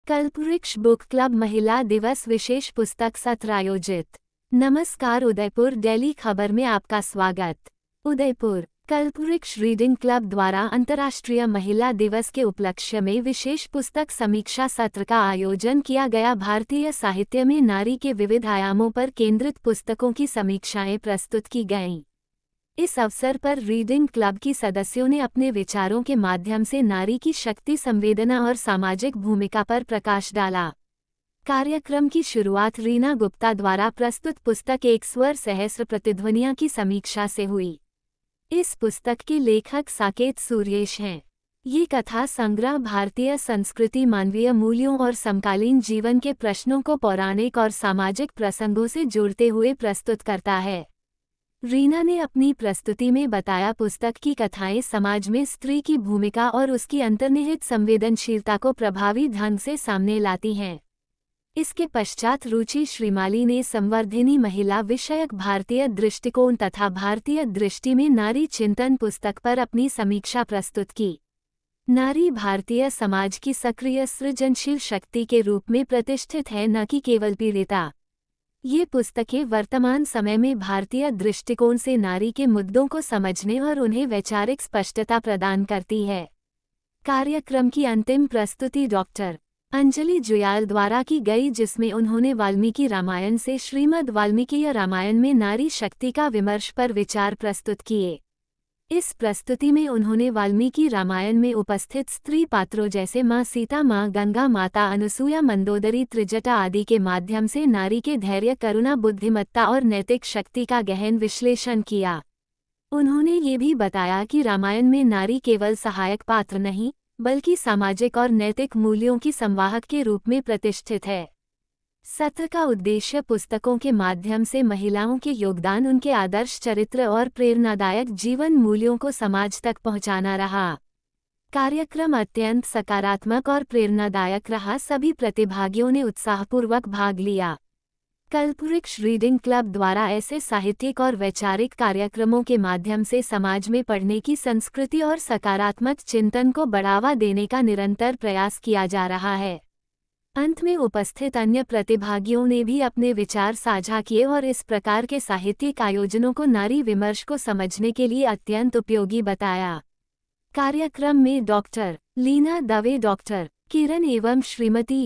कल्पवृक्ष book club महिला दिवस विशेष पुस्तक सत्र आयोजित। नमस्कार, उदयपुर डेली खबर में आपका स्वागत। उदयपुर कल्पवृक्ष रीडिंग क्लब द्वारा अंतर्राष्ट्रीय महिला दिवस के उपलक्ष्य में विशेष पुस्तक समीक्षा सत्र का आयोजन किया गया। भारतीय साहित्य में नारी के विविध आयामों पर केंद्रित पुस्तकों की समीक्षाएं प्रस्तुत की गईं। इस अवसर पर रीडिंग क्लब की सदस्यों ने अपने विचारों के माध्यम से नारी की शक्ति, संवेदना और सामाजिक भूमिका पर प्रकाश डाला। कार्यक्रम की शुरुआत रीना गुप्ता द्वारा प्रस्तुत पुस्तक एक स्वर सहस्र प्रतिध्वनियां की समीक्षा से हुई। इस पुस्तक के लेखक साकेत सुरेश हैं। ये कथा संग्रह भारतीय संस्कृति, मानवीय मूल्यों और समकालीन जीवन के प्रश्नों को पौराणिक और सामाजिक प्रसंगों से जोड़ते हुए प्रस्तुत करता है। रीना ने अपनी प्रस्तुति में बताया, पुस्तक की कथाएं समाज में स्त्री की भूमिका और उसकी अंतर्निहित संवेदनशीलता को प्रभावी ढंग से सामने लाती हैं। इसके पश्चात रुचि श्रीमाली ने संवर्धिनी महिला विषयक भारतीय दृष्टिकोण तथा भारतीय दृष्टि में नारी चिंतन पुस्तक पर अपनी समीक्षा प्रस्तुत की। नारी भारतीय समाज की सक्रिय सृजनशील शक्ति के रूप में प्रतिष्ठित है, न कि केवल पीड़िता। ये पुस्तकें वर्तमान समय में भारतीय दृष्टिकोण से नारी के मुद्दों को समझने और उन्हें वैचारिक स्पष्टता प्रदान करती है। कार्यक्रम की अंतिम प्रस्तुति डॉक्टर अंजलि जुयाल द्वारा की गई, जिसमें उन्होंने वाल्मीकि रामायण से श्रीमद् वाल्मीकि रामायण में नारी शक्ति का विमर्श पर विचार प्रस्तुत किए। इस प्रस्तुति में उन्होंने वाल्मीकि रामायण में उपस्थित स्त्री पात्रों जैसे माँ सीता, माँ गंगा, माता अनसुया, मंदोदरी, त्रिजटा आदि के माध्यम से नारी के धैर्य, करुणा, बुद्धिमत्ता और नैतिक शक्ति का गहन विश्लेषण किया। उन्होंने ये भी बताया कि रामायण में नारी केवल सहायक पात्र नहीं, बल्कि सामाजिक और नैतिक मूल्यों की संवाहक के रूप में प्रतिष्ठित है। सत्र का उद्देश्य पुस्तकों के माध्यम से महिलाओं के योगदान, उनके आदर्श चरित्र और प्रेरणादायक जीवन मूल्यों को समाज तक पहुंचाना रहा। कार्यक्रम अत्यंत सकारात्मक और प्रेरणादायक रहा। सभी प्रतिभागियों ने उत्साहपूर्वक भाग लिया। कल्पवृक्ष रीडिंग क्लब द्वारा ऐसे साहित्यिक और वैचारिक कार्यक्रमों के माध्यम से समाज में पढ़ने की संस्कृति और सकारात्मक चिंतन को बढ़ावा देने का निरंतर प्रयास किया जा रहा है। अंत में उपस्थित अन्य प्रतिभागियों ने भी अपने विचार साझा किए और इस प्रकार के साहित्यिक आयोजनों को नारी विमर्श को समझने के लिए अत्यंत उपयोगी बताया। कार्यक्रम में डॉक्टर लीना दवे, डॉक्टर किरण एवं श्रीमती